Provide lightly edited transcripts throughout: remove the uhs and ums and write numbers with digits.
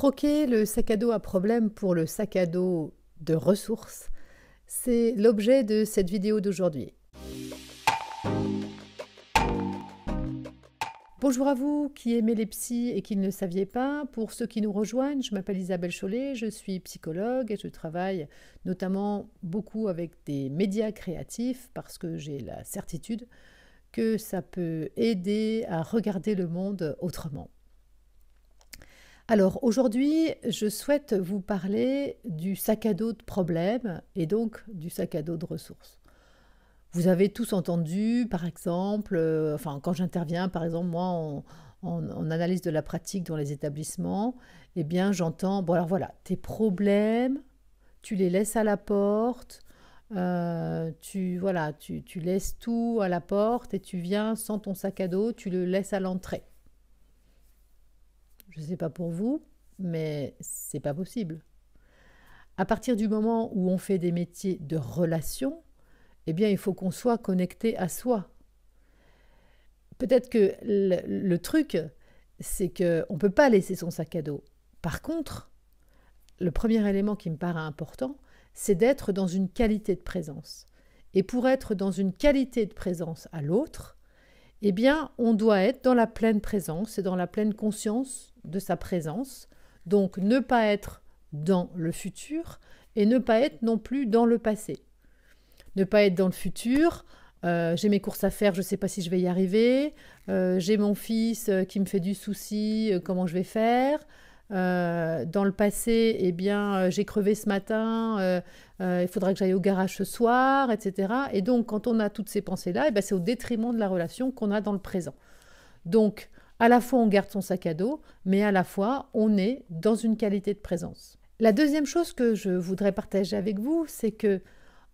Troquer le sac à dos à problème pour le sac à dos de ressources, c'est l'objet de cette vidéo d'aujourd'hui. Bonjour à vous qui aimez les psys et qui ne le saviez pas. Pour ceux qui nous rejoignent, je m'appelle Isabelle Chollet, je suis psychologue et je travaille notamment beaucoup avec des médias créatifs parce que j'ai la certitude que ça peut aider à regarder le monde autrement. Alors aujourd'hui, je souhaite vous parler du sac à dos de problème et donc du sac à dos de ressources. Vous avez tous entendu, par exemple, quand j'interviens, par exemple, moi, en analyse de la pratique dans les établissements, eh bien, j'entends, bon alors voilà, tes problèmes, tu les laisses à la porte, tu laisses tout à la porte et tu viens sans ton sac à dos, tu le laisses à l'entrée. Je ne sais pas pour vous, mais c'est pas possible. À partir du moment où on fait des métiers de relation, eh bien, il faut qu'on soit connecté à soi. Peut-être que le truc, c'est qu'on ne peut pas laisser son sac à dos. Par contre, le premier élément qui me paraît important, c'est d'être dans une qualité de présence. Et pour être dans une qualité de présence à l'autre, eh bien, on doit être dans la pleine présence et dans la pleine conscience de sa présence. Donc, ne pas être dans le futur et ne pas être non plus dans le passé. Ne pas être dans le futur, j'ai mes courses à faire, je ne sais pas si je vais y arriver, j'ai mon fils qui me fait du souci, comment je vais faire. Dans le passé, eh bien, j'ai crevé ce matin, il faudra que j'aille au garage ce soir, etc. Et donc, quand on a toutes ces pensées-là, eh bien, c'est au détriment de la relation qu'on a dans le présent. Donc, à la fois, on garde son sac à dos, mais à la fois, on est dans une qualité de présence. La deuxième chose que je voudrais partager avec vous, c'est que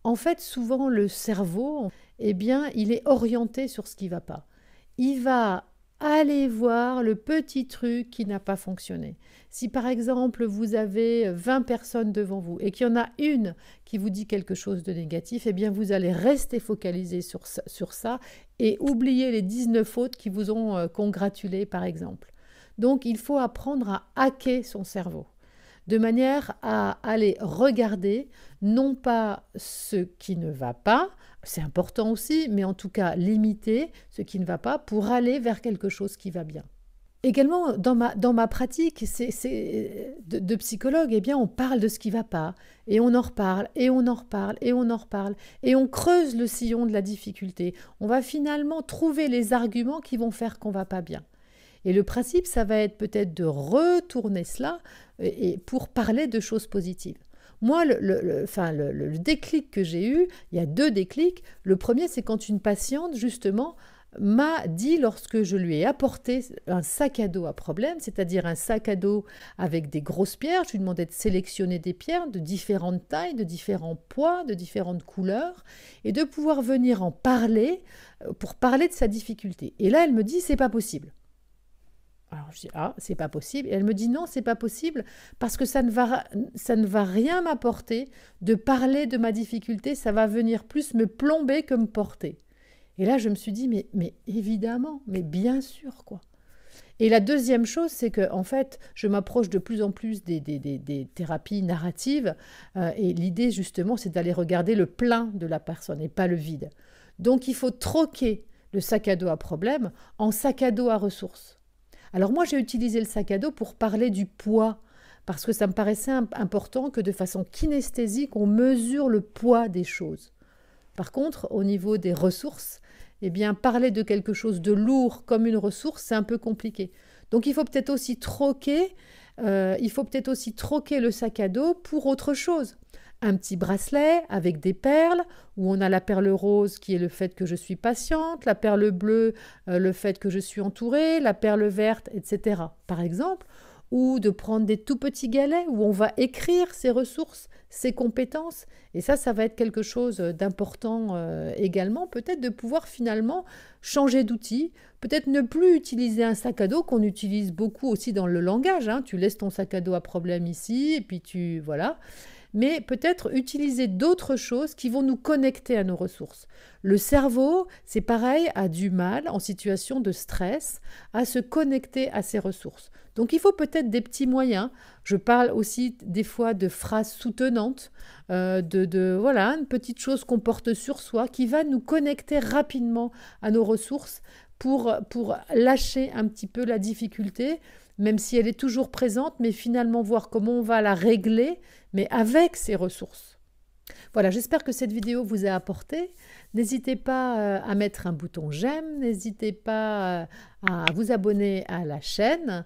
en fait, souvent, le cerveau, eh bien, il est orienté sur ce qui ne va pas. Il va aller voir le petit truc qui n'a pas fonctionné. Si, par exemple, vous avez 20 personnes devant vous et qu'il y en a une qui vous dit quelque chose de négatif, eh bien, vous allez rester focalisé sur ça et oublier les 19 autres qui vous ont congratulé, par exemple. Donc, il faut apprendre à hacker son cerveau, de manière à aller regarder non pas ce qui ne va pas, c'est important aussi, mais en tout cas limiter ce qui ne va pas pour aller vers quelque chose qui va bien. Également, dans ma pratique de psychologue, eh bien, on parle de ce qui ne va pas, et on en reparle, et on en reparle, et on en reparle, et on creuse le sillon de la difficulté. On va finalement trouver les arguments qui vont faire qu'on ne va pas bien. Et le principe, ça va être peut-être de retourner cela et pour parler de choses positives. Moi, le déclic que j'ai eu, il y a 2 déclics. Le premier, c'est quand une patiente, justement, m'a dit, lorsque je lui ai apporté un sac à dos à problème, c'est-à-dire un sac à dos avec des grosses pierres, je lui demandais de sélectionner des pierres de différentes tailles, de différents poids, de différentes couleurs, et de pouvoir venir en parler pour parler de sa difficulté. Et là, elle me dit, c'est pas possible. Alors je dis, ah, c'est pas possible. Et elle me dit, non, c'est pas possible parce que ça ne va rien m'apporter de parler de ma difficulté, ça va venir plus me plomber que me porter. Et là, je me suis dit, mais évidemment, mais bien sûr, quoi. Et la deuxième chose, c'est que en fait, je m'approche de plus en plus des thérapies narratives et l'idée, justement, c'est d'aller regarder le plein de la personne et pas le vide. Donc, il faut troquer le sac à dos à problème en sac à dos à ressources. Alors moi, j'ai utilisé le sac à dos pour parler du poids, parce que ça me paraissait important que de façon kinesthésique, on mesure le poids des choses. Par contre, au niveau des ressources, eh bien, parler de quelque chose de lourd comme une ressource, c'est un peu compliqué. Donc il faut peut-être aussi troquer le sac à dos pour autre chose. Un petit bracelet avec des perles, où on a la perle rose qui est le fait que je suis patiente, la perle bleue, le fait que je suis entourée, la perle verte, etc. par exemple, ou de prendre des tout petits galets où on va écrire ses ressources, ses compétences, et ça va être quelque chose d'important également, peut-être de pouvoir finalement changer d'outil, peut-être ne plus utiliser un sac à dos qu'on utilise beaucoup aussi dans le langage, hein. Tu laisses ton sac à dos à problème ici, et puis voilà. mais peut-être utiliser d'autres choses qui vont nous connecter à nos ressources. Le cerveau, c'est pareil, a du mal en situation de stress à se connecter à ses ressources. Donc il faut peut-être des petits moyens. Je parle aussi des fois de phrases soutenantes, voilà, une petite chose qu'on porte sur soi qui va nous connecter rapidement à nos ressources pour lâcher un petit peu la difficulté, même si elle est toujours présente, mais finalement voir comment on va la régler, mais avec ses ressources. Voilà, j'espère que cette vidéo vous a apporté. N'hésitez pas à mettre un bouton j'aime, n'hésitez pas à vous abonner à la chaîne.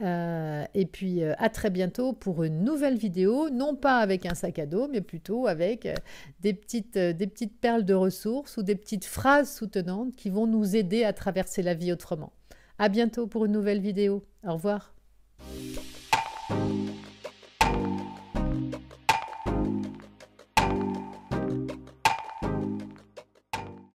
Et puis à très bientôt pour une nouvelle vidéo, non pas avec un sac à dos, mais plutôt avec des petites perles de ressources ou des petites phrases soutenantes qui vont nous aider à traverser la vie autrement. À bientôt pour une nouvelle vidéo. Au revoir.